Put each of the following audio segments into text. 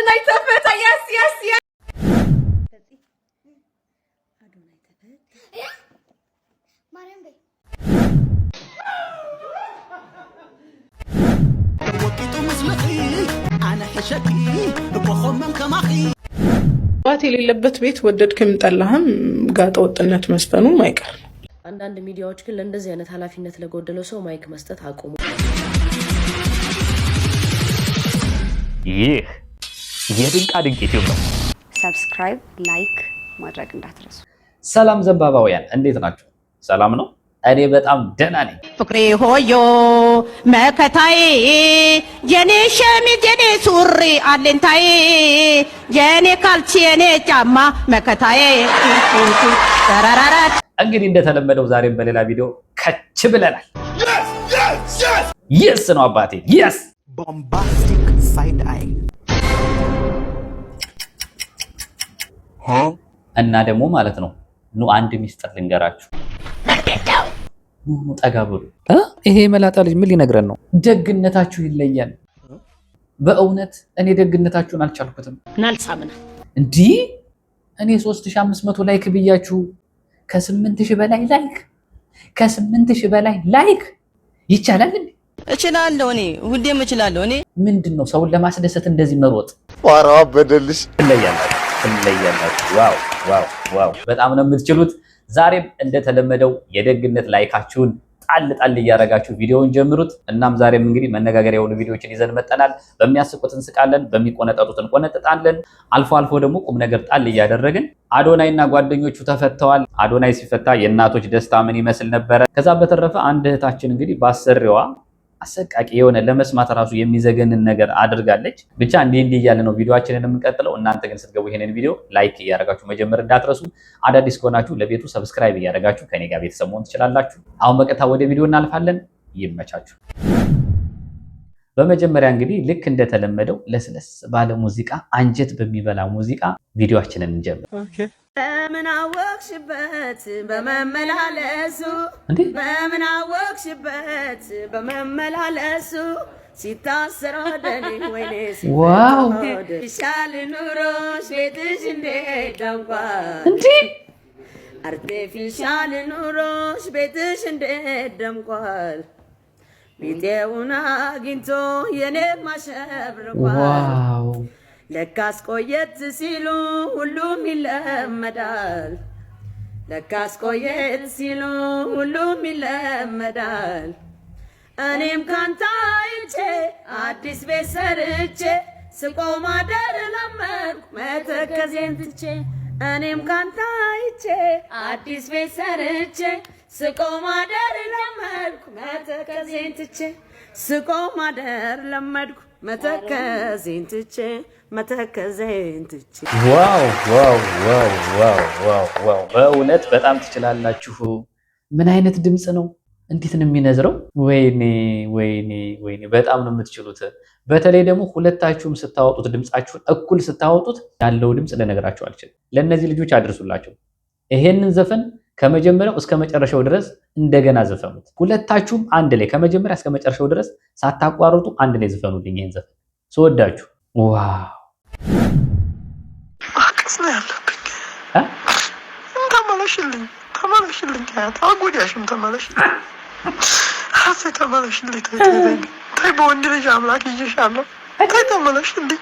አዶናይ ተፈታ yes አዶናይ ተፈታ ማርያም በይ ወቂቱ መስለኺ አና ሐሸቂ በቆመም ከማኺ ባቴ የሌለበት ቤት ወደድክም ጠላህም ጋጠ ወጥነት መስፈኑ ማይቀር። አንዳንድ ሚዲያዎች ግን ለእንደዚህ አይነት ኃላፊነት ለጎደለው ሰው ማይክ መስጠት አቁሙ። ይህ የድንቃ ድንቅ ዩቲዩብ ነው። ሰብስክራይብ ላይክ ማድረግ እንዳትረሱ። ሰላም ዘንባባውያን እንዴት ናችሁ? ሰላም ነው? እኔ በጣም ደህና ነኝ። ፍቅሬ ሆዮ መከታዬ የኔ ሸሚዝ የኔ ሱሪ አለንታዬ የኔ ካልሲ የኔ ጫማ መከታዬ ተራራራ። እንግዲህ እንደተለመደው ዛሬም በሌላ ቪዲዮ ከች ብለናል። yes ነው አባቴ yes bombastic side eye እና ደግሞ ማለት ነው ኑ አንድ ሚስጥር ልንገራችሁ። ኑ ጠጋ ብሉ። ይሄ መላጣ ልጅ ምን ሊነግረን ነው? ደግነታችሁ ይለያል። በእውነት እኔ ደግነታችሁን አልቻልኩትም። ናልሳምና እንዴ እኔ 3500 ላይክ ብያችሁ ከ8000 በላይ ላይክ ከ8000 በላይ ላይክ ይቻላል እንዴ? እችላለሁ እኔ ሁሌም እችላለሁ እኔ። ምንድነው ሰውን ለማስደሰት እንደዚህ መሮጥ? ዋራ በደልሽ ትለያላችሁ። ዋው በጣም ነው የምትችሉት። ዛሬም እንደተለመደው የደግነት ላይካችሁን ጣል እያረጋችሁ ቪዲዮውን ጀምሩት። እናም ዛሬም እንግዲህ መነጋገሪያ የሆኑ ቪዲዮዎችን ይዘን መጣናል። በሚያስቁት እንስቃለን፣ በሚቆነጠጡት እንቆነጥጣለን። አልፎ ደግሞ ቁም ነገር ጣል እያደረግን አዶናይና ጓደኞቹ ተፈተዋል። አዶናይ ሲፈታ የእናቶች ደስታ ምን ይመስል ነበረ? ከዛ በተረፈ አንድ እህታችን እንግዲህ ባሰሪዋ አሰቃቂ የሆነ ለመስማት ራሱ የሚዘገንን ነገር አድርጋለች። ብቻ እንዲህ እያለ ነው ቪዲዮአችንን የምንቀጥለው። እናንተ ግን ስትገቡ ይሄንን ቪዲዮ ላይክ እያደረጋችሁ መጀመር እንዳትረሱ። አዳዲስ ከሆናችሁ ለቤቱ ሰብስክራይብ እያደረጋችሁ ከኔ ጋር ቤተሰብ መሆን ትችላላችሁ። አሁን በቀጥታ ወደ ቪዲዮ እናልፋለን። ይመቻችሁ። በመጀመሪያ እንግዲህ ልክ እንደተለመደው ለስለስ ባለ ሙዚቃ፣ አንጀት በሚበላ ሙዚቃ ቪዲዮአችንን እንጀምር። በምን አወቅሽበት በመመላለሱ በምን አወቅሽበት በመመላለሱ ሲታሰር ወደኔ ወይኔ ዋው ይሻል ኑሮሽ ቤትሽ እንዴት ደምቋል እንዴ አርቴፊሻል ኑሮሽ ቤትሽ እንዴት ደምቋል ቢጤውን አግኝቶ የኔ ማሸብርቋል ዋው ለካስ ቆየት ሲሉ ሁሉም ይለመዳል ለካስ ቆየት ሲሉ ሁሉም ይለመዳል እኔም ካንተ አይቼ አዲስ ቤት ሰርቼ ስቆም አደር ለመድኩ መተከዜን ትቼ እኔም ካንተ አይቼ አዲስ ቤት ሰርቼ ስቆም አደር ለመድኩ መተከዜን ትቼ ስቆም አደር ለመድኩ መተከዜን ትቼ ዋው በእውነት በጣም ትችላላችሁ። ምን አይነት ድምጽ ነው? እንዴት ነው የሚነዝረው? ወይኔ በጣም ነው የምትችሉት። በተለይ ደግሞ ሁለታችሁም ስታወጡት ድምጻችሁን እኩል ስታወጡት ያለው ድምጽ ለነገራችሁ አልችልም። ለነዚህ ልጆች አድርሱላቸው። ይሄንን ዘፈን ከመጀመሪያው እስከ መጨረሻው ድረስ እንደገና ዘፈኑት። ሁለታችሁም አንድ ላይ ከመጀመሪያ እስከ መጨረሻው ድረስ ሳታቋርጡ አንድ ላይ ዘፈኑልኝ ይሄን ዘፈን ስወዳችሁ። ዋው አቅስ ነው ያለብኝ። ተመለሽልኝ አጎዳሽም ተመለሽልኝ ሀሴ ተመለሽልኝ ተይ በወንድ ልጅ አምላክ ይዤሻለሁ ተይ ተመለሽልኝ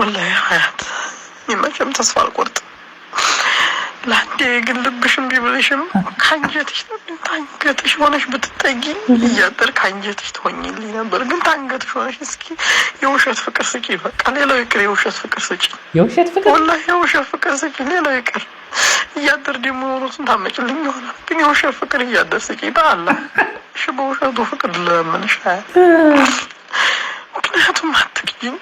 ወላሂ ሀያት ይመችም ተስፋ አልቆርጥም። ለአንዴ ግን ልብሽም ቢብልሽም ከአንጀትሽ ሆነሽ ብትጠጊ እያደር ከአንጀትሽ ትሆኝልኝ ነበር። ግን ከአንገትሽ ሆነሽ እስኪ የውሸት ፍቅር ስጪ። በቃ ሌላው ይቅር፣ የውሸት ፍቅር ስጪ። ወላሂ የውሸት ፍቅር ስጪ፣ ሌላው ይቅር። እያደር ደግሞ ኖሮትን ታመጭልኝ ይሆናል። ግን የውሸት ፍቅር እያደር ስጪ። በአላህ እሺ፣ በውሸቱ ፍቅር ለምንሽ ምክንያቱም አትክጂኝ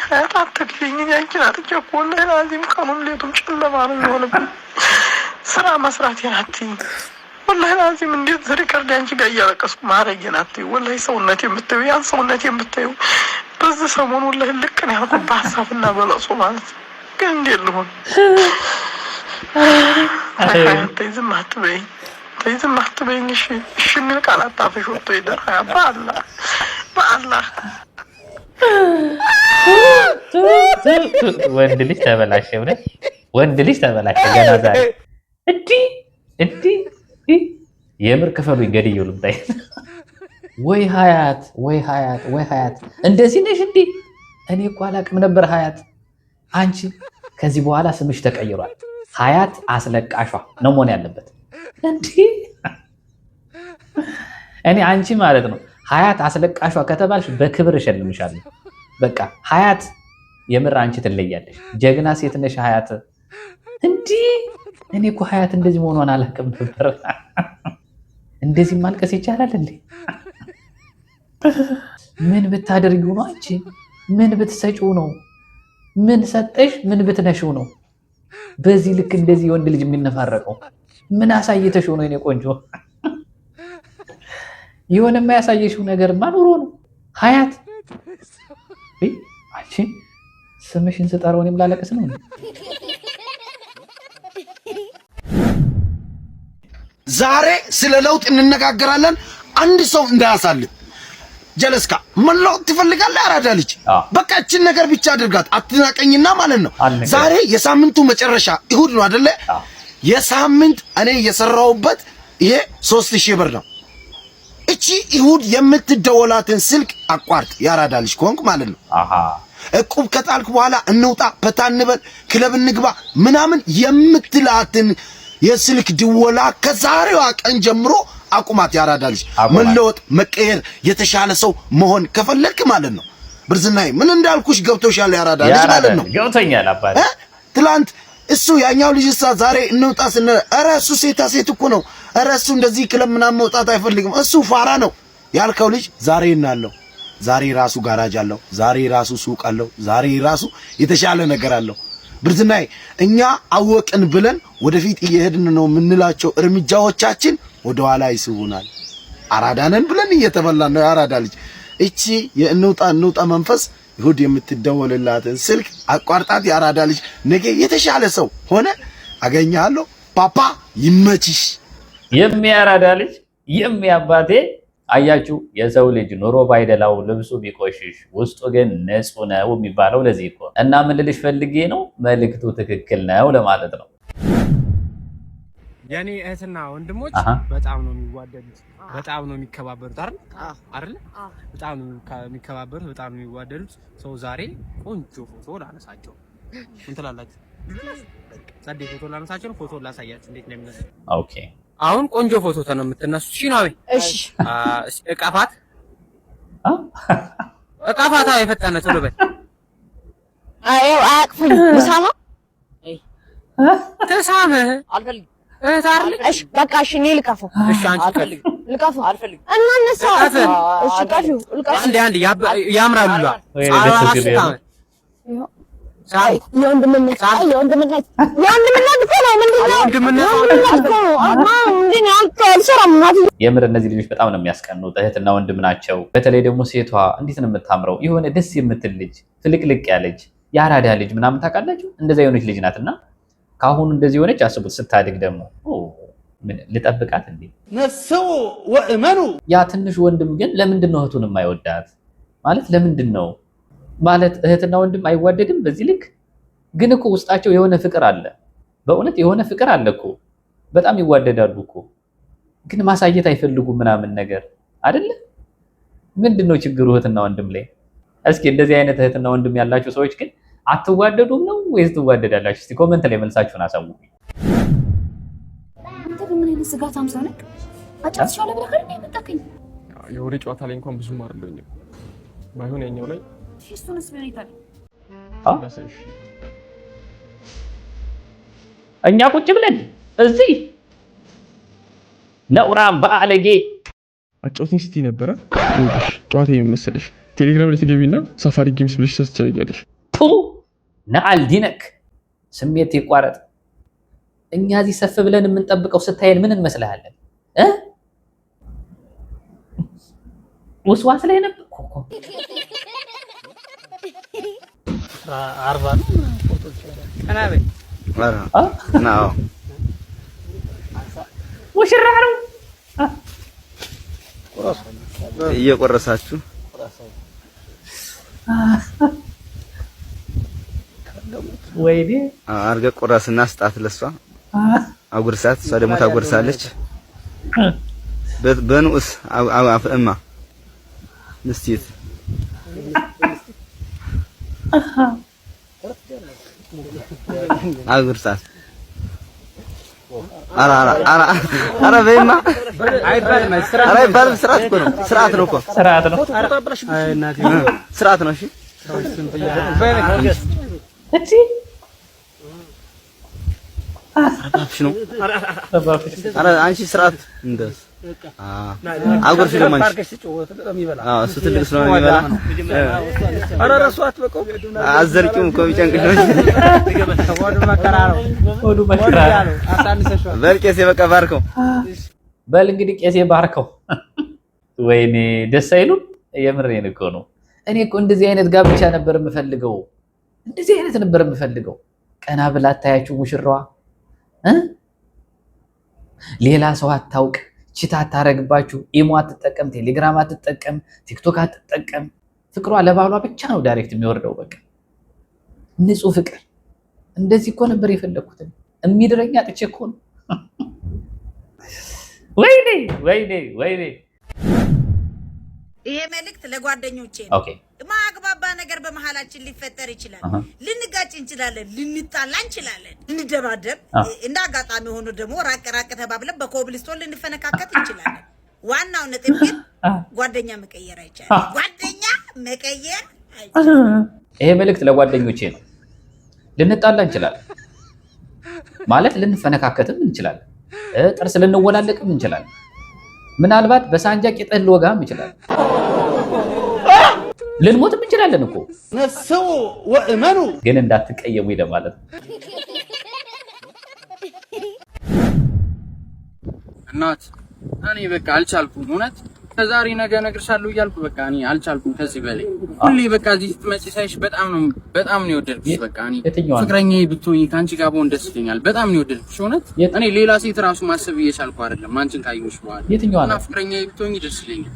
ሀያት አትክጂኝ። ያንቺን አጥቼ እኮ ወላሂ ላዚም ቀኑም ሌቱም ጨለማ ነው የሆነብኝ። ስራ መስራቴን አትይኝ። ወላሂ ላዚም እንዴት ሪከርድ አንቺ ጋር እያለቀስኩ ማረጌን አትይኝ። ወላሂ ሰውነት የምታዩ ያን ሰውነት የምታዩ በዚህ ሰሞን ወላሂ ልቅ ነው ያልኩት በሀሳብና በለቅሶ ማለት ነው። ግን እንዴት ልሆን? ሀያት ዝም አትበይኝ። ዝም አትበይኝ እሺ እሺ የሚል ቃል አታፍሽ ወጥቶ ይደር በአላህ ወንድ ልጅ ተበላሸ ብለህ ወንድ ልጅ ተበላሸ ገና ዛሬ እንዲ የምር ክፈሉኝ ገድየው ልምጣይ ወይ ሀያት እንደዚህ ነሽ እንዴ? እኔ እኮ አላቅም ነበር ሀያት። አንቺ ከዚህ በኋላ ስምሽ ተቀይሯል። ሀያት አስለቃሿ ነው መሆን ያለበት። እንዴ እኔ አንቺ ማለት ነው ሀያት አስለቃሿ ከተባልሽ በክብር እሸልምሻለሁ። በቃ ሀያት የምር አንቺ ትለያለሽ። ጀግና ሴት ነሽ ሀያት። እንዴ እኔ እኮ ሀያት እንደዚህ መሆኗን አላቅም ነበር። እንደዚህ ማልቀስ ይቻላል እንዴ? ምን ብታደርጊው ነው አንቺ? ምን ብትሰጪው ነው? ምን ሰጠሽ? ምን ብትነሽው ነው? በዚህ ልክ እንደዚህ ወንድ ልጅ የሚነፋረቀው ምን አሳይተሽው ነው? የኔ ቆንጆ የሆነ የማያሳየሽው ነገር ማኖሮ ነው ሀያት። አንቺ ስምሽን ስጠራው እኔም ላለቅስ ነው። ዛሬ ስለ ለውጥ እንነጋገራለን። አንድ ሰው እንዳያሳልፍ ጀለስካ መለወጥ ትፈልጋለህ? አራዳ ልጅ በቃ እችን ነገር ብቻ አድርጋት፣ አትናቀኝና ማለት ነው። ዛሬ የሳምንቱ መጨረሻ እሁድ ነው አይደለ? የሳምንት እኔ የሰራውበት ይሄ 3000 ብር ነው። እቺ እሁድ የምትደወላትን ስልክ አቋርጥ፣ ያራዳ ልጅ ኮንክ ማለት ነው። እቁብ ከጣልክ በኋላ እንውጣ፣ ፈታ እንበል፣ ክለብ እንግባ ምናምን የምትላትን የስልክ ድወላ ከዛሬዋ ቀን ጀምሮ አቁማት። ያራዳ ልጅ መለወጥ፣ መቀየር፣ የተሻለ ሰው መሆን ከፈለክ ማለት ነው። ብርዝናይ ምን እንዳልኩሽ ገብቶሻል? ያራዳ ልጅ ማለት ነው። ገብቶኛል አባቴ። ትላንት እሱ ያኛው ልጅሳ ዛሬ እንውጣ ስነ ኧረ እሱ ሴታ ሴት እኮ ነው። ኧረ እሱ እንደዚህ ክለብ ምናምን መውጣት አይፈልግም። እሱ ፋራ ነው ያልከው ልጅ ዛሬ እናለው። ዛሬ ራሱ ጋራጅ አለው። ዛሬ ራሱ ሱቅ አለው። ዛሬ ራሱ የተሻለ ነገር አለው። ብርዝናይ እኛ አወቅን ብለን ወደፊት እየሄድን ነው የምንላቸው እርምጃዎቻችን ወደ ኋላ ይስቡናል። አራዳነን ብለን እየተበላን ነው። ያራዳ ልጅ እቺ የእንውጣ መንፈስ ይሁድ የምትደወልላትን ስልክ አቋርጣት። ያራዳ ልጅ ነገ የተሻለ ሰው ሆነ አገኛለሁ። ፓፓ ይመችሽ። የሚያራዳ ልጅ የሚያባቴ አያችሁ፣ የሰው ልጅ ኑሮ ባይደላው ልብሱ ቢቆሽሽ ውስጡ ግን ንጹህ ነው የሚባለው ለዚህ እኮ። እና ምን ልልሽ ፈልጌ ነው፣ መልእክቱ ትክክል ነው ለማለት ነው። የኔ እህትና ወንድሞች በጣም ነው የሚዋደዱት፣ በጣም ነው የሚከባበሩት አይደል? በጣም ነው የሚከባበሩት፣ በጣም ነው የሚዋደዱት። ሰው ዛሬ ቆንጆ ፎቶ ላነሳቸው ምን ትላላችሁ? ጸዴ ፎቶ ላነሳቸው፣ ፎቶ ላሳያችሁ እንዴት ነው የሚነሳው። ኦኬ አሁን ቆንጆ ፎቶ ነው የምትነሱት። እሺ ነው። እሺ እቃፋት የፈጠነ ቶሎ በል። አየው አያቅፈኝ ሙሳማ ተሳመ አልፈልግም። እሺ በቃ እሺ እኔ ልቀፈው። እሺ አንቺ ልቀፈው አልፈልግም። እናነሳ እሺ ቀፊው ልቀፈው። አንዴ ያምራሉ። የወንድምነት የምር እነዚህ ልጆች በጣም ነው የሚያስቀኑት። እህትና ወንድም ናቸው። በተለይ ደግሞ ሴቷ እንዴት ነው የምታምረው! የሆነ ደስ የምትል ልጅ፣ ፍልቅልቅ ያለች የአራዳ ልጅ ምናምን ታውቃላችሁ፣ እንደዛ የሆነች ልጅ ናትና ካሁኑ እንደዚህ ሆነች። አስቡት ስታድግ ደግሞ ልጠብቃት እንዴ ነፍሱ ወእመኑ። ያ ትንሽ ወንድም ግን ለምንድን ነው እህቱን የማይወዳት? ማለት ለምንድን ነው ማለት እህትና ወንድም አይዋደድም በዚህ ልክ? ግን እኮ ውስጣቸው የሆነ ፍቅር አለ። በእውነት የሆነ ፍቅር አለ እኮ። በጣም ይዋደዳሉ እኮ፣ ግን ማሳየት አይፈልጉም ምናምን ነገር አይደለ? ምንድነው ችግሩ እህትና ወንድም ላይ? እስኪ እንደዚህ አይነት እህትና ወንድም ያላችሁ ሰዎች ግን አትዋደዱም ነው ወይስ ትዋደዳላችሁ? እስቲ ኮሜንት ላይ መልሳችሁን አሳውቁ። አንተ ምን አይነት ስጋታም ሰው ነህ? አጫጭሻለ ብለህ ከኔ መጣከኝ። የወሬ ጨዋታ ላይ እንኳን ብዙም አይደለኝም። ባይሆን ያኛው ላይ እሱንስ ምን ይታል? እኛ ቁጭ ብለን እዚህ ነውራም ባለጌ አጫውተኝ ስትይ ነበረ። ጨዋታ የሚመስልሽ ቴሌግራም ላይ ትገቢና ሳፋሪ ጌምስ ብለሽ ታስቸጋለሽ። ጡ ነዓል ዲነክ ስሜት ይቋረጥ። እኛ እዚህ ሰፍ ብለን የምንጠብቀው ስታይል ምን እንመስልሃለን? ወስዋስ ላይ ነበር እኮ 40 ፎቶዎች ሙሽራ ነው። እየቆረሳችሁ ወይኔ አርገ ቆራስና ስጣት ለሷ አጉርሳት፣ እሷ ደግሞ ታጎርሳለች። በንኡስ አፍእማ ንስቲት አጉርሳት። አራ በይማ አይባልም። ስርዓት እኮ ነው። ስርዓት ነው እኮ ስርዓት ነው። ስርዓት ነው። እሺ አባፍሽ ነው። አረ አንቺ ስርዓት እንደስ አጉርሽ ነው ማለት እሱ ትልቅ ስለሆነ የሚበላ አረ ራሱ አትበቀው አዘርቂው እኮ ቢጨንቅሽ ወዱ መከራ በል ቄሴ በቃ ባርከው በል እንግዲህ ቄሴ ባርከው። ወይኔ ደስ አይሉም። የምሬን እኮ ነው። እኔ እኮ እንደዚህ አይነት ጋብቻ ነበር የምፈልገው። እንደዚህ አይነት ነበር የምፈልገው። ቀና ብላ ታያችሁ ሙሽራዋ ሌላ ሰው አታውቅ፣ ቺታ አታረግባችሁ፣ ኢሞ አትጠቀም፣ ቴሌግራም አትጠቀም፣ ቲክቶክ አትጠቀም። ፍቅሯ ለባሏ ብቻ ነው ዳይሬክት የሚወርደው። በቃ ንጹህ ፍቅር። እንደዚህ እኮ ነበር የፈለኩት። የሚድረኛ ጥቼ እኮ ነው። ወይኔ ወይኔ ወይኔ። ይሄ መልእክት ለጓደኞቼ ነው። ኦኬ ማግባባ ነገር በመሃላችን ሊፈጠር ይችላል። ልንጋጭ እንችላለን፣ ልንጣላ እንችላለን፣ ልንደባደብ እንደ አጋጣሚ ሆኖ ደግሞ ራቅ ራቅ ተባብለን በኮብልስቶን ልንፈነካከት እንችላለን። ዋናው ነጥብ ግን ጓደኛ መቀየር አይቻልም። ጓደኛ መቀየር አይቻልም። ይሄ መልእክት ለጓደኞቼ ነው። ልንጣላ እንችላለን ማለት ልንፈነካከትም እንችላለን። ጥርስ ልንወላለቅም እንችላለን። ምናልባት በሳንጃ ቂጠል ልወጋም እንችላለን። ልንሞትም እንችላለን እኮ ነፍሰው ወእመኑ ግን እንዳትቀየሙ ለማለት ነው። እናት እኔ በቃ አልቻልኩም። እውነት ከዛሬ ነገ እነግርሻለሁ እያልኩ በቃ እኔ አልቻልኩም ከዚህ በላይ። ሁሌ በቃ እዚህ ስትመጪ ሳይሽ በጣም ነው የወደድኩሽ። በቃ እኔ ፍቅረኛዬ ብትሆኚ ከአንቺ ጋር ብሆን ደስ ይለኛል። በጣም ነው የወደድኩሽ። እውነት እኔ ሌላ ሴት ራሱ ማሰብ እየቻልኩ አይደለም አንቺን ካየሁሽ በኋላ። እና ፍቅረኛዬ ብትሆኚ ደስ ይለኛል።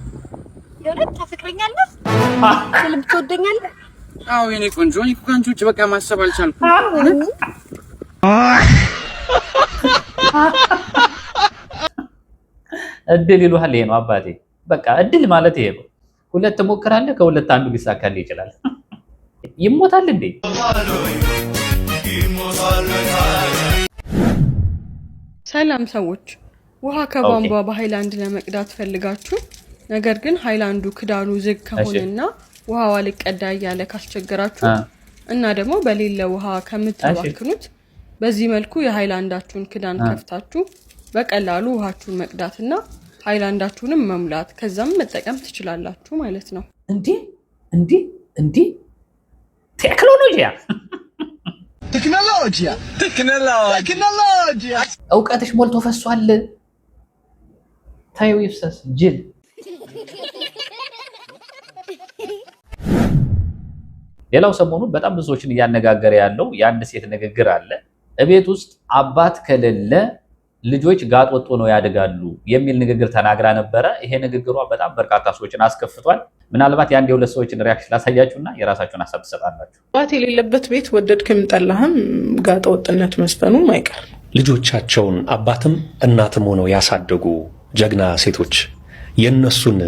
የእውነት ታፈቅረኛለህ? ልብ ትወደኛለህ? አዎ የኔ ቆንጆ፣ እኔ እኮ ከአንቺ ውጭ በቃ ማሰብ አልቻልኩም። እድል ይሉሃል። ይሄ ነው አባቴ። በቃ እድል ማለት ይሄ ነው። ሁለት ትሞክራለህ፣ ከሁለት አንዱ ሊሳካልህ ይችላል። ይሞታል እንዴ? ሰላም ሰዎች፣ ውሃ ከቧንቧ በሃይላንድ ለመቅዳት ፈልጋችሁ ነገር ግን ሃይላንዱ ክዳኑ ዝግ ከሆነና ውሃው አልቀዳ እያለ ካስቸገራችሁ እና ደግሞ በሌለ ውሃ ከምትባክኑት በዚህ መልኩ የሃይላንዳችሁን ክዳን ከፍታችሁ በቀላሉ ውሃችሁን መቅዳትና ሃይላንዳችሁንም መሙላት ከዛም መጠቀም ትችላላችሁ ማለት ነው። እንዴ ቴክኖሎጂያ እውቀትሽ ሞልቶ ፈሷል። ታዩ ይፍሰስ ጅል። ሌላው ሰሞኑን በጣም ብዙ ሰዎችን እያነጋገረ ያለው የአንድ ሴት ንግግር አለ። እቤት ውስጥ አባት ከሌለ ልጆች ጋጥ ወጥ ነው ያድጋሉ የሚል ንግግር ተናግራ ነበረ። ይሄ ንግግሯ በጣም በርካታ ሰዎችን አስከፍቷል። ምናልባት የአንድ የሁለት ሰዎችን ሪአክሽን ላሳያችሁና የራሳችሁን ሀሳብ ትሰጣላችሁ። አባት የሌለበት ቤት ወደድክም ጠላህም ጋጥ ወጥነት መስፈኑም አይቀር። ልጆቻቸውን አባትም እናትም ሆነው ያሳደጉ ጀግና ሴቶች የነሱን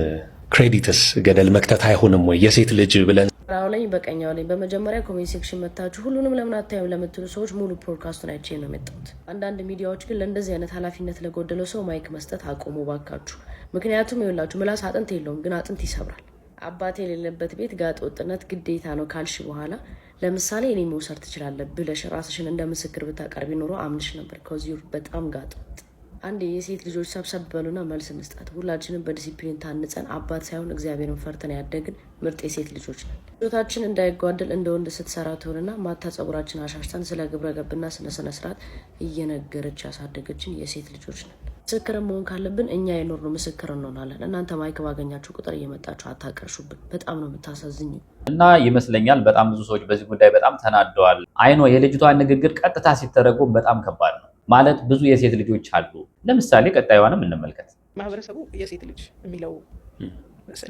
ክሬዲትስ ገደል መክተት አይሆንም ወይ? የሴት ልጅ ብለን ራው ላይ በቀኛው ላይ በመጀመሪያ ኮሜንት ሴክሽን መታችሁ ሁሉንም ለምን አታዩም ለምትሉ ሰዎች ሙሉ ፖድካስቱን አይቼ ነው የመጣሁት። አንዳንድ ሚዲያዎች ግን ለእንደዚህ አይነት ኃላፊነት ለጎደለው ሰው ማይክ መስጠት አቆሙ ባካችሁ። ምክንያቱም ይኸውላችሁ ምላስ አጥንት የለውም ግን አጥንት ይሰብራል። አባት የሌለበት ቤት ጋጥ ወጥነት ግዴታ ነው ካልሽ በኋላ ለምሳሌ እኔ መውሰድ ትችላለህ ብለሽ ራስሽን እንደ ምስክር ብታቀርቢ ኖሮ አምንሽ ነበር። ከዚህ በጣም ጋጥ ወጥ አንድ የሴት ልጆች ሰብሰብ በሉና መልስ መስጠት። ሁላችንም በዲሲፕሊን ታንጸን አባት ሳይሆን እግዚአብሔርን ፈርተን ያደግን ምርጥ የሴት ልጆች ነን። ህይወታችን እንዳይጓደል እንደ ወንድ ስትሰራ ትሆንና ማታ ጸጉራችን አሻሽተን ስለ ግብረ ገብና ስነ ስርዓት እየነገረች ያሳደገችን የሴት ልጆች ነን። ምስክር መሆን ካለብን እኛ የኖርነው ምስክር እንሆናለን። እናንተ ማይክ ባገኛችሁ ቁጥር እየመጣችሁ አታቀርሹብን። በጣም ነው የምታሳዝኙ። እና ይመስለኛል በጣም ብዙ ሰዎች በዚህ ጉዳይ በጣም ተናደዋል። አይኖ የልጅቷ ንግግር ቀጥታ ሲተረጎም በጣም ከባድ ነው። ማለት ብዙ የሴት ልጆች አሉ። ለምሳሌ ቀጣዩንም እንመልከት። ማህበረሰቡ የሴት ልጅ የሚለው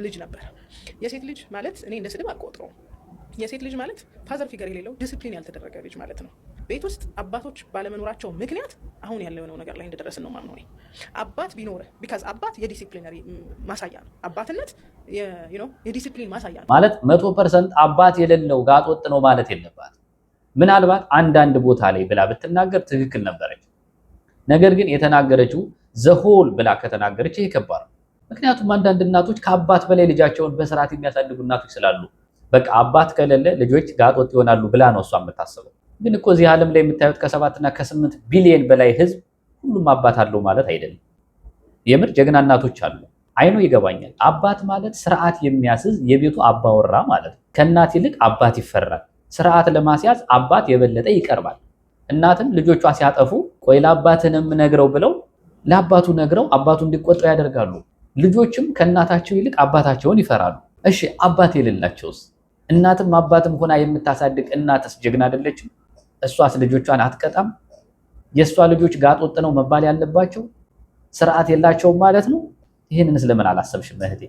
ልጅ ነበር። የሴት ልጅ ማለት እኔ እንደ ስድብ አልቆጥረውም። የሴት ልጅ ማለት ፋዘር ፊገር የሌለው ዲሲፕሊን ያልተደረገ ልጅ ማለት ነው። ቤት ውስጥ አባቶች ባለመኖራቸው ምክንያት አሁን ያለው ነገር ላይ እንደደረስን ነው ማምነው። አባት ቢኖር ቢካዝ አባት የዲሲፕሊነሪ ማሳያ ነው። አባትነት የዲሲፕሊን ማሳያ ነው ማለት 100% አባት የሌለው ጋጥ ወጥ ነው ማለት የለባት። ምናልባት አንዳንድ ቦታ ላይ ብላ ብትናገር ትክክል ነበረች። ነገር ግን የተናገረችው ዘሆል ብላ ከተናገረች ይሄ ከባድ ነው። ምክንያቱም አንዳንድ እናቶች ከአባት በላይ ልጃቸውን በስርዓት የሚያሳድጉ እናቶች ስላሉ በቃ አባት ከሌለ ልጆች ጋጥ ወጥ ይሆናሉ ብላ ነው እሷ የምታስበው። ግን እኮ እዚህ ዓለም ላይ የምታዩት ከ7 እና ከ8 ቢሊዮን በላይ ህዝብ ሁሉም አባት አለው ማለት አይደለም። የምር ጀግና እናቶች አሉ። አይኑ ይገባኛል። አባት ማለት ስርዓት የሚያስዝ የቤቱ አባወራ ማለት ነው። ከእናት ይልቅ አባት ይፈራል። ስርዓት ለማስያዝ አባት የበለጠ ይቀርባል። እናትም ልጆቿ ሲያጠፉ ቆይ ለአባትንም ነግረው ብለው ለአባቱ ነግረው አባቱ እንዲቆጣው ያደርጋሉ። ልጆችም ከእናታቸው ይልቅ አባታቸውን ይፈራሉ። እሺ አባት የሌላቸውስ? እናትም አባትም ሆና የምታሳድግ እናትስ ጀግና አይደለችም? እሷስ ልጆቿን አትቀጣም? የእሷ ልጆች ጋጥ ወጥ ነው መባል ያለባቸው? ስርዓት የላቸውም ማለት ነው? ይህንን ስለምን አላሰብሽም እህቴ?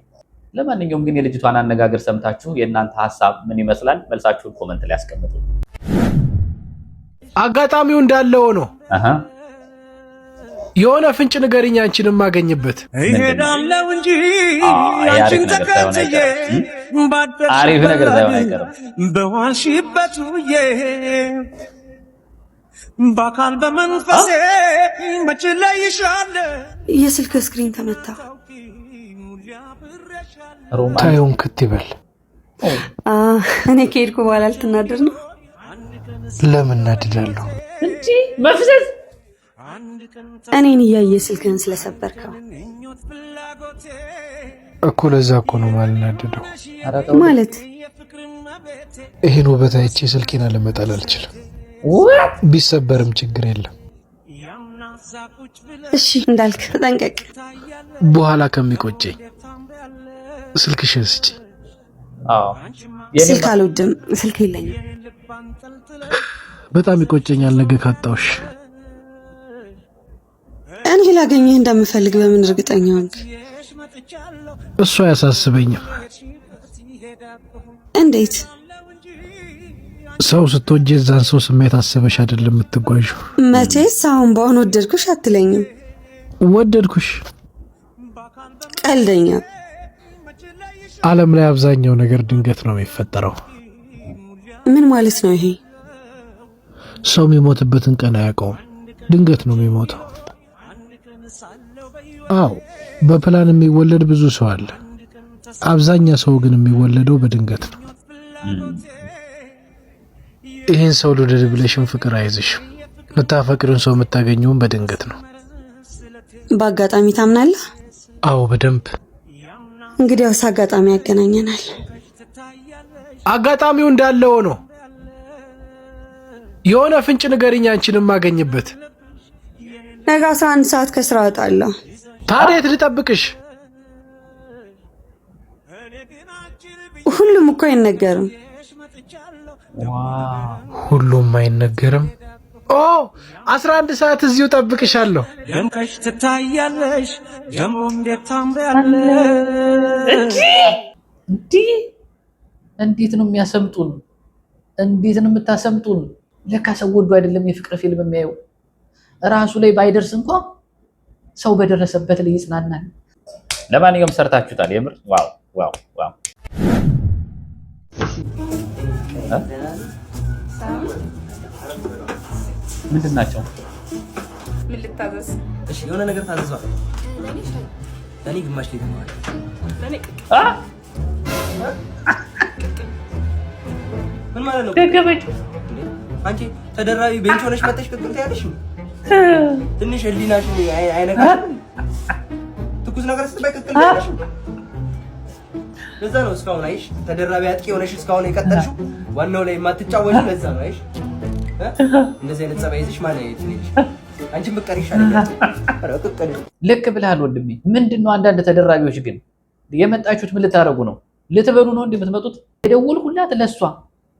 ለማንኛውም ግን የልጅቷን አነጋገር ሰምታችሁ የእናንተ ሀሳብ ምን ይመስላል? መልሳችሁን ኮመንት ላይ አስቀምጡ። አጋጣሚው እንዳለው ነው። የሆነ ፍንጭ ንገሪኝ አንቺን የማገኝበት። እሄዳለሁ እንጂ አንቺን ተከትዬ አሪፍ ነገር ሳይሆን አይቀርም። በዋልሽበት ውዬ በአካል በመንፈሴ መች እለይሻለሁ። የስልክ ስክሪን ተመታ። ታዩን ክትበል። እኔ ከሄድኩ በኋላ ልትናደድ ነው? ለምን እናድዳለሁ እንጂ መፍዘዝ እኔን እያየ ስልክህን ስለሰበርከው እኮ ለዛ እኮ ነው ማልናደደው። ማለት ይሄን ውበት አይቼ ስልኬን አለመጣል አልችልም። ቢሰበርም ችግር የለም። እሺ እንዳልክ ተጠንቀቅ። በኋላ ከሚቆጨኝ ስልክሽን ስጪ። ስልክ አልወድም፣ ስልክ የለኝም። በጣም ይቆጨኛል ነገ ካጣውሽ። እኔ ላገኘህ እንደምፈልግ በምን እርግጠኛ ሆንክ? እሱ አያሳስበኝም። እንዴት? ሰው ስትወጂ የዛን ሰው ስሜት አስበሽ አይደለም የምትጓዡ። መቼስ አሁን በአሁን ወደድኩሽ አትለኝም። ወደድኩሽ። ቀልደኛ። ዓለም ላይ አብዛኛው ነገር ድንገት ነው የሚፈጠረው። ምን ማለት ነው ይሄ? ሰው የሚሞትበትን ቀን አያውቀውም። ድንገት ነው የሚሞተው። አዎ በፕላን የሚወለድ ብዙ ሰው አለ። አብዛኛው ሰው ግን የሚወለደው በድንገት ነው። ይሄን ሰው ልውደድ ብለሽም ፍቅር አይዝሽም። የምታፈቅሪውን ሰው የምታገኘውን በድንገት ነው። በአጋጣሚ ታምናለህ? አዎ በደንብ። እንግዲያውስ አጋጣሚ ያገናኘናል። አጋጣሚው እንዳለው ነው። የሆነ ፍንጭ ንገሪኝ አንቺን የማገኝበት። ነገ 11 ሰዓት ከስራ እወጣለሁ። ታዲያ የት ልጠብቅሽ? ሁሉም እኮ አይነገርም። ሁሉም አይነገርም። ኦ 11 ሰዓት እዚሁ ጠብቅሻለሁ። ደምቀሽ ትታያለሽ ደግሞ እንዴት ታምሪያለሽ። እንዴት ነው የሚያሰምጡን? እንዴት ነው የምታሰምጡን? ለካ ሰው ወዶ አይደለም የፍቅር ፊልም የሚያየው። ራሱ ላይ ባይደርስ እንኳን ሰው በደረሰበት ላይ ይጽናናል። ለማንኛውም ሰርታችሁታል። የምር ዋው ዋው ዋው። ምንድን ናቸው? ምን ልታዘዝ? እሺ የሆነ ነገር ታዘዟል። ለኔ ግማሽ ሊትር ማለት ለኔ ምን ማለት ነው? ደገመች። አንቺ ተደራቢ ቤንች ሆነሽ መጥተሽ ቅቅል ታያለሽ። ትንሽ ህሊናሽ አይነካሽ? ትኩስ ነገር ስትበይ ቅቅል ታያለሽ። ለዛ ነው እስካሁን አይሽ ተደራቢ አጥቂ ሆነሽ እስካሁን የቀጠልሽው። ዋናው ላይ የማትጫወሺ ለዛ ነው አይሽ። እንደዚህ አይነት ጸባይ ይዘሽ ማለት ትንሽ አንቺ ምቀር ይሻላል። ቅቅል ልክ ብለሃል ወንድሜ። ምንድነው አንዳንድ ተደራቢዎች ግን የመጣችሁት ምን ልታረጉ ነው? ልትበሉ ነው እንደምትመጡት? የደወልኩላት ለሷ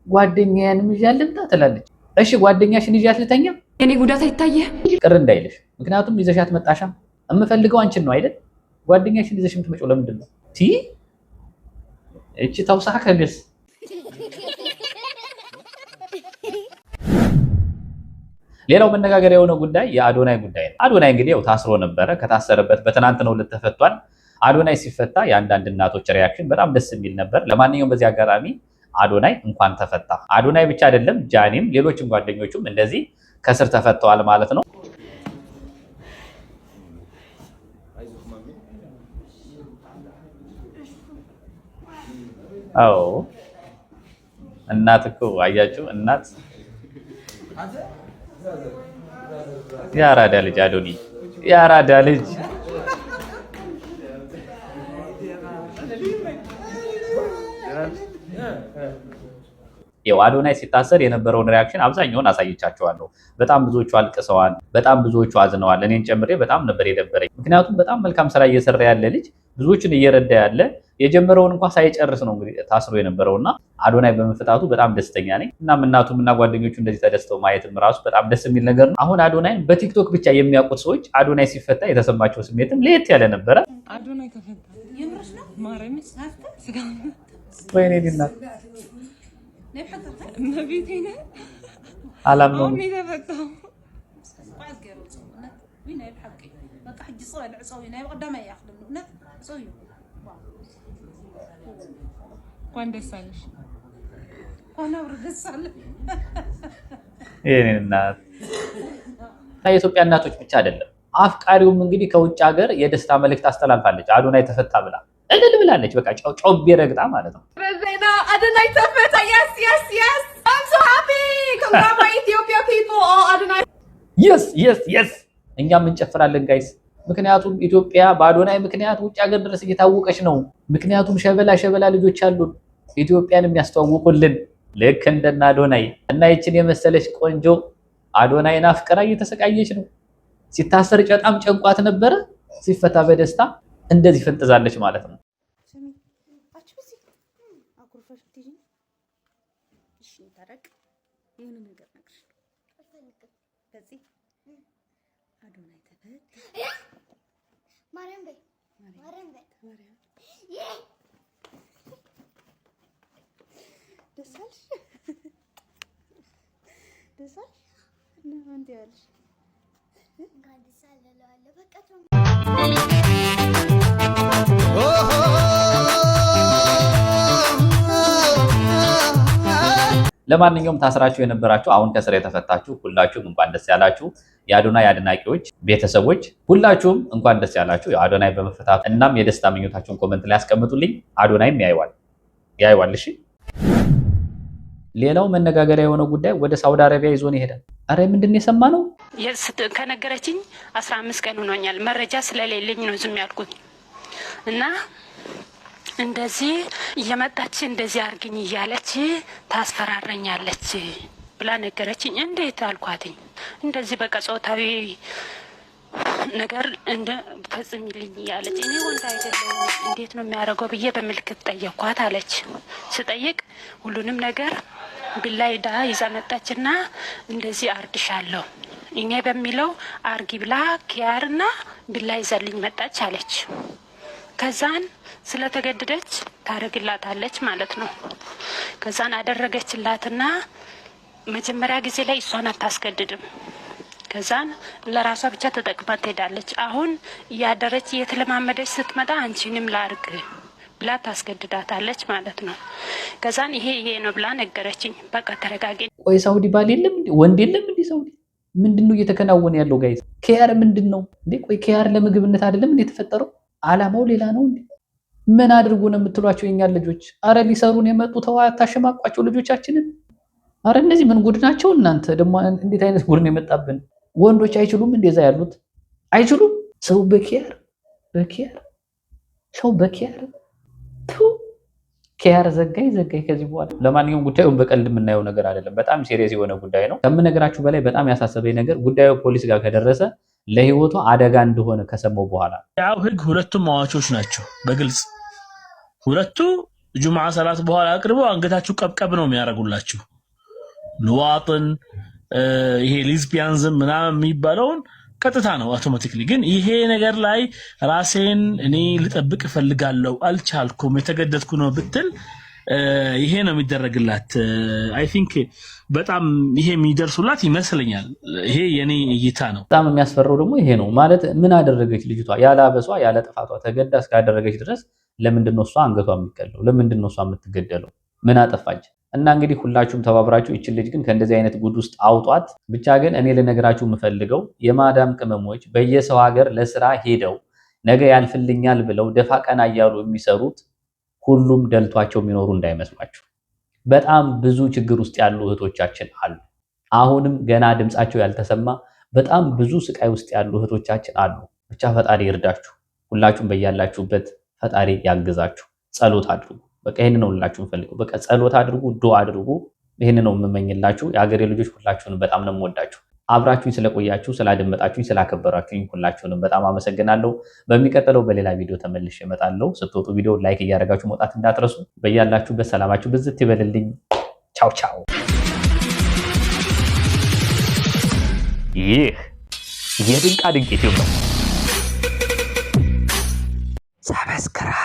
ጓደኛዬንም ይዣት ልምጣ ትላለች። እሺ ጓደኛሽን ይዣት ልተኛ? የኔ ጉዳት አይታየህ? ቅር እንዳይልሽ፣ ምክንያቱም ይዘሻት መጣሻ የምፈልገው አንቺን ነው አይደል? ጓደኛሽን ይዘሽ የምትመጪው ለምንድን ነው? እቺ ተውሳከ ከግስ ሌላው መነጋገሪያ የሆነ ጉዳይ የአዶናይ ጉዳይ ነው። አዶናይ እንግዲህ ያው ታስሮ ነበረ። ከታሰረበት በትናንትናው ዕለት ተፈቷል። አዶናይ ሲፈታ የአንዳንድ እናቶች ሪያክሽን በጣም ደስ የሚል ነበር። ለማንኛውም በዚህ አጋጣሚ አዶናይ እንኳን ተፈታ። አዶናይ ብቻ አይደለም ጃኒም ሌሎችም ጓደኞቹም እንደዚህ ከስር ተፈተዋል ማለት ነው። አዎ እናት እኮ አያችሁ፣ እናት ያራዳ ልጅ አዶኒ ያራዳ ልጅ ያው አዶናይ ሲታሰር የነበረውን ሪያክሽን አብዛኛውን አሳይቻቸዋለሁ። በጣም ብዙዎቹ አልቅሰዋል፣ በጣም ብዙዎቹ አዝነዋል። እኔን ጨምሬ በጣም ነበር የደበረኝ። ምክንያቱም በጣም መልካም ስራ እየሰራ ያለ ልጅ ብዙዎችን እየረዳ ያለ የጀመረውን እንኳን ሳይጨርስ ነው እንግዲህ ታስሮ የነበረውና አዶናይ በመፈታቱ በጣም ደስተኛ ነኝ። እናም እናቱም እና ጓደኞቹ እንደዚህ ተደስተው ማየትም ራሱ በጣም ደስ የሚል ነገር ነው። አሁን አዶናይን በቲክቶክ ብቻ የሚያውቁት ሰዎች አዶናይ ሲፈታ የተሰማቸው ስሜትም ለየት ያለ ነበረ። አዶናይ ተፈታ የምርሽ ነው ማረም ስጋ ወይኔ ዲና ነቢቴና አላምነው የኢትዮጵያ እናቶች ብቻ አይደለም አፍቃሪውም እንግዲህ ከውጭ ሀገር የደስታ መልእክት አስተላልፋለች። አዶናይ ተፈታ ብላ እልል ብላለች። በቃ ጮቤ ረግጣ ማለት ነው። Adonai ተፈታ። Yes, yes, yes. I'm so happy. Congrats my Ethiopia people. Oh, Adonai. Yes, yes, yes. እኛም እንጨፍራለን ጋይስ። ምክንያቱም ኢትዮጵያ በአዶናይ ምክንያት ውጭ ሀገር ድረስ እየታወቀች ነው። ምክንያቱም ሸበላ ልጆች አሉን ኢትዮጵያን የሚያስተዋውቁልን ልክ እንደና አዶናይ እና ይችን የመሰለች ቆንጆ አዶናይን አፍቅራ እየተሰቃየች ነው። ሲታሰር በጣም ጨንቋት ነበረ። ሲፈታ በደስታ እንደዚህ ፈንጥዛለች ማለት ነው። ለማንኛውም ታስራችሁ የነበራችሁ አሁን ከስር የተፈታችሁ ሁላችሁም እንኳን ደስ ያላችሁ። የአዶናይ አድናቂዎች ቤተሰቦች ሁላችሁም እንኳን ደስ ያላችሁ የአዶናይ በመፈታቱ። እናም የደስታ ምኞታችሁን ኮሜንት ላይ ያስቀምጡልኝ። አዶናይም ያይዋል። እሺ ሌላው መነጋገሪያ የሆነው ጉዳይ ወደ ሳውዲ አረቢያ ይዞን ይሄዳል። አረ ምንድነው የሰማነው? ከነገረችኝ 15 ቀን ሆኖኛል። መረጃ ስለሌለኝ ነው ዝም ያልኩት እና እንደዚህ እየመጣች እንደዚህ አርግኝ እያለች ታስፈራረኛለች ብላ ነገረችኝ። እንዴት አልኳትኝ። እንደዚህ በቃ ጾታዊ ነገር እንደ ፈጽሚልኝ እያለች እኔ ወንድ አይደለም እንዴት ነው የሚያደርገው ብዬ በምልክት ጠየኳት አለች። ስጠይቅ ሁሉንም ነገር ቢላይዳ ይዛ መጣችና እንደዚህ አርድሻለሁ እኛ በሚለው አርጊ ብላ ኪያርና ቢላ ይዛልኝ መጣች አለች። ከዛን ስለተገደደች ታረግላታለች ማለት ነው። ከዛን አደረገችላትና መጀመሪያ ጊዜ ላይ እሷን አታስገድድም። ከዛን ለራሷ ብቻ ተጠቅማ ትሄዳለች። አሁን እያደረች እየተለማመደች ስትመጣ አንቺንም ላርግ ብላ ታስገድዳታለች ማለት ነው። ከዛን ይሄ ነው ብላ ነገረችኝ። በቃ ተረጋጊ። ቆይ ሳውዲ ባል የለም እንዴ? ወንድ የለም እንዴ? ሳውዲ ምንድነው እየተከናወነ ያለው ጋይስ? ኪያር ምንድነው እንዴ? ቆይ ኪያር ለምግብነት አይደለም እንዴ የተፈጠረው? አላማው ሌላ ነው እንዴ? ምን አድርጉ ነው የምትሏቸው የኛ ልጆች? አረ ሊሰሩን የመጡ ተዋ፣ ታሸማቋቸው ልጆቻችንን። አረ እነዚህ ምን ጉድ ናቸው እናንተ? ደግሞ እንዴት አይነት ጉድ ነው የመጣብን? ወንዶች አይችሉም እንደዛ ያሉት አይችሉም። ሰው በኪያር ሰው በኪያር ኪያር ዘጋይ ከዚህ በኋላ። ለማንኛውም ጉዳዩን በቀልድ የምናየው ነገር አይደለም። በጣም ሲሪየስ የሆነ ጉዳይ ነው። ከምነግራችሁ በላይ በጣም ያሳሰበኝ ነገር ጉዳዩ ፖሊስ ጋር ከደረሰ ለህይወቱ አደጋ እንደሆነ ከሰማው በኋላ ያው ህግ ሁለቱም አዋቾች ናቸው። በግልጽ ሁለቱ ጁምዓ ሰላት በኋላ አቅርበው አንገታችሁ ቀብቀብ ነው የሚያደርጉላችሁ። ልዋጥን ይሄ ሊዝቢያንዝም ምናምን የሚባለውን ቀጥታ ነው አውቶማቲክሊ። ግን ይሄ ነገር ላይ ራሴን እኔ ልጠብቅ እፈልጋለሁ አልቻልኩም የተገደድኩ ነው ብትል ይሄ ነው የሚደረግላት። አይ ቲንክ በጣም ይሄ የሚደርሱላት ይመስለኛል። ይሄ የኔ እይታ ነው። በጣም የሚያስፈራው ደግሞ ይሄ ነው ማለት ምን አደረገች ልጅቷ? ያለ አበሷ ያለ ጥፋቷ ተገዳ እስካደረገች ድረስ ለምንድን ነው እሷ አንገቷ የሚቀለው? ለምንድን ነው እሷ የምትገደለው? ምን አጠፋች? እና እንግዲህ ሁላችሁም ተባብራችሁ ይችን ልጅ ግን ከእንደዚህ አይነት ጉድ ውስጥ አውጧት። ብቻ ግን እኔ ልነግራችሁ የምፈልገው የማዳም ቅመሞች በየሰው ሀገር ለስራ ሄደው ነገ ያልፍልኛል ብለው ደፋ ቀና እያሉ የሚሰሩት ሁሉም ደልቷቸው የሚኖሩ እንዳይመስሏችሁ። በጣም ብዙ ችግር ውስጥ ያሉ እህቶቻችን አሉ። አሁንም ገና ድምጻቸው ያልተሰማ በጣም ብዙ ስቃይ ውስጥ ያሉ እህቶቻችን አሉ። ብቻ ፈጣሪ ይርዳችሁ። ሁላችሁም በያላችሁበት ፈጣሪ ያግዛችሁ። ጸሎት አድርጉ። በቃ ይሄን ነው ሁላችሁም ፈልጉ። በቃ ጸሎት አድርጉ፣ ዱአ አድርጉ። ይሄን ነው የምመኝላችሁ። የአገሬ ልጆች ሁላችሁንም በጣም ነው የምወዳችሁ። አብራችሁኝ ስለቆያችሁ፣ ስላደመጣችሁኝ፣ ስላከበራችሁኝ ሁላችሁንም በጣም አመሰግናለሁ። በሚቀጥለው በሌላ ቪዲዮ ተመልሼ እመጣለሁ። ስትወጡ ቪዲዮ ላይክ እያደረጋችሁ መውጣት እንዳትረሱ። በያላችሁበት ሰላማችሁ ብዝት ይበልልኝ። ቻው ቻው። ይህ የድንቃ ድንቅ ዩቲዩብ ነው። ሰብስክራይብ